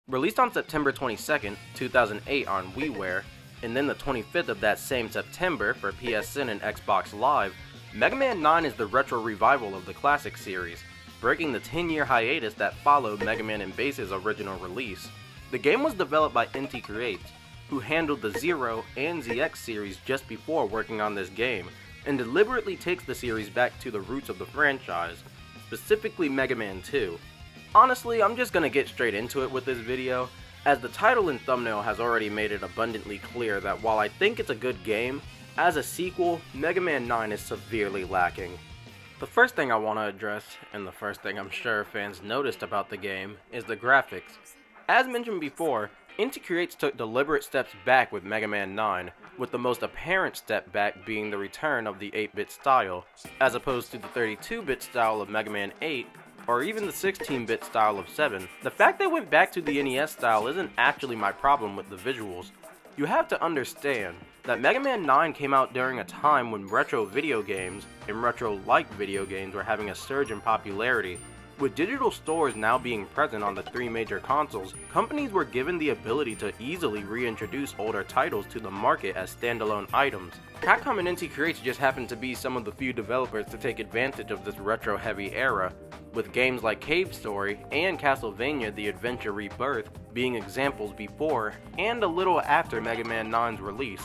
Released on September 22nd, 2008 on WiiWare, and then the 25th of that same September for PSN and Xbox Live, Mega Man 9 is the retro revival of the classic series, breaking the 10-year hiatus that followed Mega Man and Bass's original release. The game was developed by Inti Creates, who handled the Zero and ZX series just before working on this game, and deliberately takes the series back to the roots of the franchise, specifically Mega Man 2. Honestly, I'm just gonna get straight into it with this video, as the title and thumbnail has already made it abundantly clear that while I think it's a good game, as a sequel, Mega Man 9 is severely lacking. The first thing I want to address, and the first thing I'm sure fans noticed about the game, is the graphics. As mentioned before, Inti Creates took deliberate steps back with Mega Man 9, with the most apparent step back being the return of the 8-bit style, as opposed to the 32-bit style of Mega Man 8, or even the 16-bit style of 7. The fact they went back to the NES style isn't actually my problem with the visuals. You have to understand that Mega Man 9 came out during a time when retro video games, and retro-like video games, were having a surge in popularity. With digital stores now being present on the 3 major consoles, companies were given the ability to easily reintroduce older titles to the market as standalone items. Capcom and Inti Creates just happened to be some of the few developers to take advantage of this retro-heavy era, with games like Cave Story and Castlevania The Adventure Rebirth being examples before and a little after Mega Man 9's release.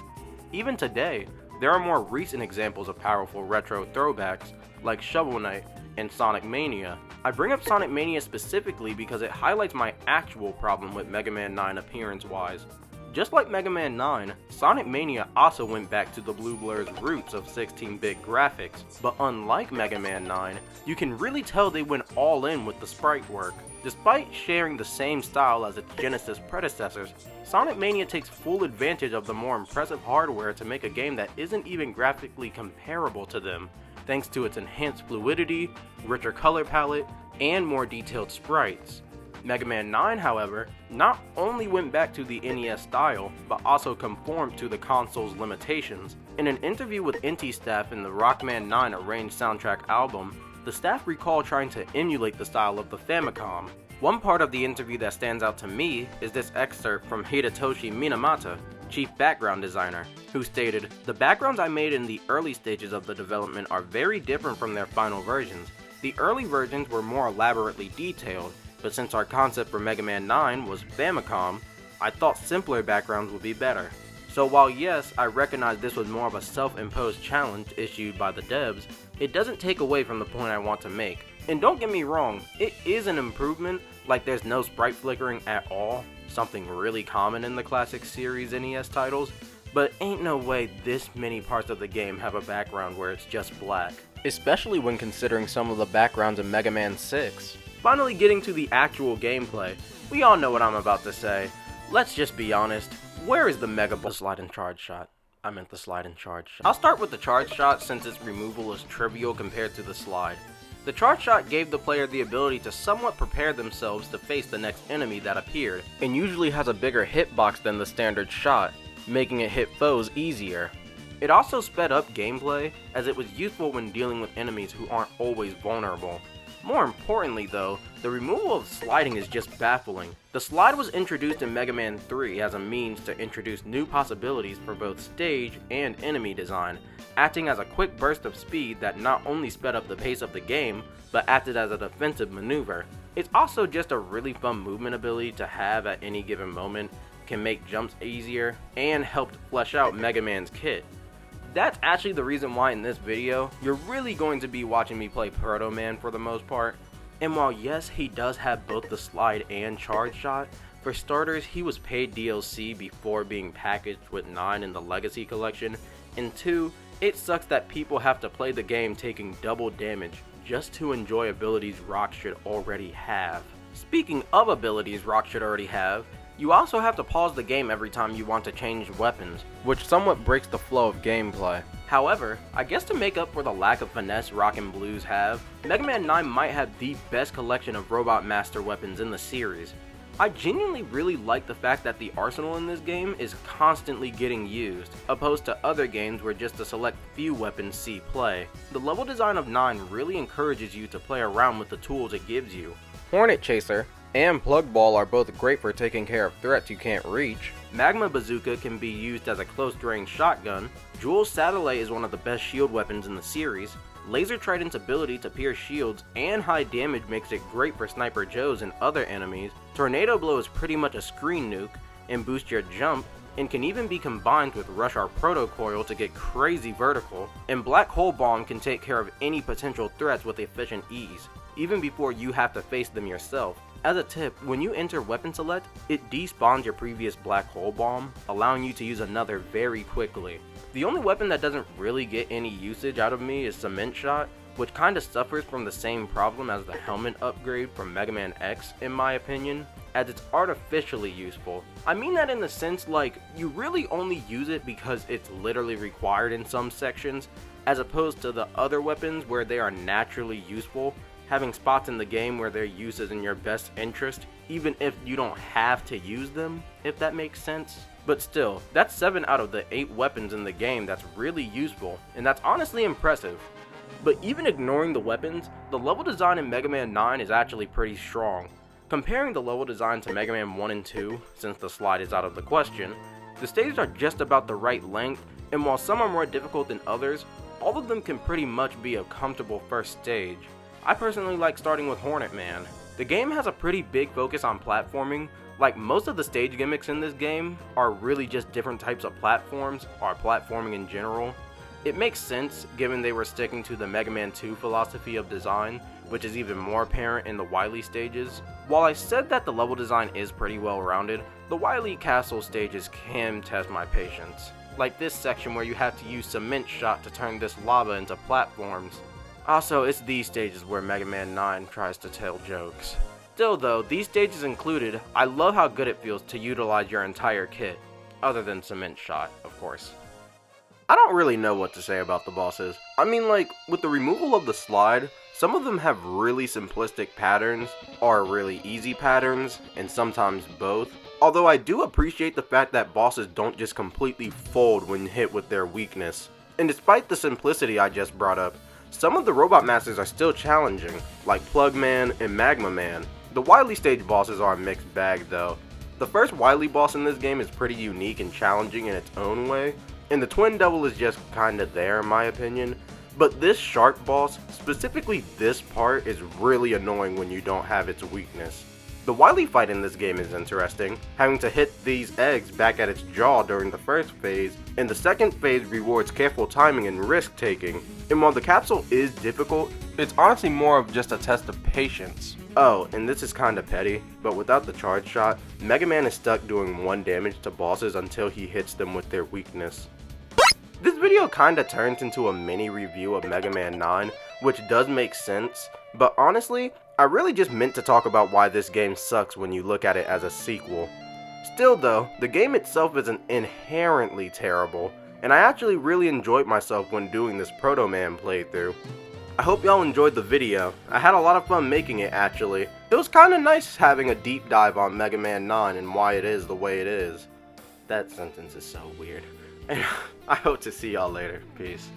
Even today, there are more recent examples of powerful retro throwbacks like Shovel Knight and Sonic Mania. I bring up Sonic Mania specifically because it highlights my actual problem with Mega Man 9 appearance-wise. Just like Mega Man 9, Sonic Mania also went back to the Blue Blur's roots of 16-bit graphics, but unlike Mega Man 9, you can really tell they went all in with the sprite work. Despite sharing the same style as its Genesis predecessors, Sonic Mania takes full advantage of the more impressive hardware to make a game that isn't even graphically comparable to them, thanks to its enhanced fluidity, richer color palette, and more detailed sprites. Mega Man 9, however, not only went back to the NES style, but also conformed to the console's limitations. In an interview with Inti staff in the Rockman 9 arranged soundtrack album, the staff recalled trying to emulate the style of the Famicom. One part of the interview that stands out to me is this excerpt from Hidetoshi Minamata, chief background designer, who stated, "The backgrounds I made in the early stages of the development are very different from their final versions. The early versions were more elaborately detailed, but since our concept for Mega Man 9 was Famicom, I thought simpler backgrounds would be better. So while yes, I recognize this was more of a self-imposed challenge issued by the devs, it doesn't take away from the point I want to make. And don't get me wrong, it is an improvement, like there's no sprite flickering at all, something really common in the classic series NES titles, but ain't no way this many parts of the game have a background where it's just black. Especially when considering some of the backgrounds in Mega Man 6. Finally getting to the actual gameplay, we all know what I'm about to say. Let's just be honest, where is the Mega Ball slide and charge shot? I meant the slide and charge shot. I'll start with the charge shot since its removal is trivial compared to the slide. The charge shot gave the player the ability to somewhat prepare themselves to face the next enemy that appeared, and usually has a bigger hitbox than the standard shot, making it hit foes easier. It also sped up gameplay, as it was useful when dealing with enemies who aren't always vulnerable. More importantly though, the removal of sliding is just baffling. The slide was introduced in Mega Man 3 as a means to introduce new possibilities for both stage and enemy design, acting as a quick burst of speed that not only sped up the pace of the game, but acted as a defensive maneuver. It's also just a really fun movement ability to have at any given moment, can make jumps easier, and helped flesh out Mega Man's kit. That's actually the reason why in this video, you're really going to be watching me play Proto Man for the most part. And while yes, he does have both the slide and charge shot, for starters, he was paid DLC before being packaged with 9 in the Legacy Collection, and 2, it sucks that people have to play the game taking double damage just to enjoy abilities Rock should already have. Speaking of abilities Rock should already have, you also have to pause the game every time you want to change weapons, which somewhat breaks the flow of gameplay. However, I guess to make up for the lack of finesse Rock and Blues have, Mega Man 9 might have the best collection of Robot Master weapons in the series. I genuinely really like the fact that the arsenal in this game is constantly getting used, opposed to other games where just a select few weapons see play. The level design of 9 really encourages you to play around with the tools it gives you. Hornet Chaser and Plug Ball are both great for taking care of threats you can't reach. Magma Bazooka can be used as a close-range shotgun. Jewel's Satellite is one of the best shield weapons in the series. Laser Trident's ability to pierce shields and high damage makes it great for Sniper Joes and other enemies. Tornado Blow is pretty much a screen nuke and boosts your jump, and can even be combined with Rush Our Proto Coil to get crazy vertical. And Black Hole Bomb can take care of any potential threats with efficient ease, even before you have to face them yourself. As a tip, when you enter Weapon Select, it despawns your previous Black Hole Bomb, allowing you to use another very quickly. The only weapon that doesn't really get any usage out of me is Cement Shot, which kinda suffers from the same problem as the helmet upgrade from Mega Man X in my opinion, as it's artificially useful. I mean that in the sense like, you really only use it because it's literally required in some sections, as opposed to the other weapons where they are naturally useful, having spots in the game where their use is in your best interest, even if you don't have to use them, if that makes sense. But still, that's 7 out of the 8 weapons in the game that's really useful, and that's honestly impressive. But even ignoring the weapons, the level design in Mega Man 9 is actually pretty strong. Comparing the level design to Mega Man 1 and 2, since the slide is out of the question, the stages are just about the right length, and while some are more difficult than others, all of them can pretty much be a comfortable first stage. I personally like starting with Hornet Man. The game has a pretty big focus on platforming. Like, most of the stage gimmicks in this game are really just different types of platforms, or platforming in general. It makes sense given they were sticking to the Mega Man 2 philosophy of design, which is even more apparent in the Wily stages. While I said that the level design is pretty well rounded, the Wily Castle stages can test my patience. Like this section where you have to use Cement Shot to turn this lava into platforms. Also, it's these stages where Mega Man 9 tries to tell jokes. Still though, these stages included, I love how good it feels to utilize your entire kit, other than Cement Shot, of course. I don't really know what to say about the bosses. I mean, like, with the removal of the slide, some of them have really simplistic patterns, or really easy patterns, and sometimes both. Although I do appreciate the fact that bosses don't just completely fold when hit with their weakness. And despite the simplicity I just brought up, some of the robot masters are still challenging, like Plug Man and Magma Man. The Wily stage bosses are a mixed bag though. The first Wily boss in this game is pretty unique and challenging in its own way, and the Twin Devil is just kinda there in my opinion. But this shark boss, specifically this part, is really annoying when you don't have its weakness. The Wily fight in this game is interesting, having to hit these eggs back at its jaw during the first phase, and the second phase rewards careful timing and risk taking. And while the capsule is difficult, it's honestly more of just a test of patience. Oh, and this is kinda petty, but without the charge shot, Mega Man is stuck doing 1 damage to bosses until he hits them with their weakness. This video kinda turns into a mini review of Mega Man 9, which does make sense, but honestly, I really just meant to talk about why this game sucks when you look at it as a sequel. Still though, the game itself isn't inherently terrible, and I actually really enjoyed myself when doing this Proto Man playthrough. I hope y'all enjoyed the video. I had a lot of fun making it actually. It was kinda nice having a deep dive on Mega Man 9 and why it is the way it is. That sentence is so weird. And I hope to see y'all later. Peace.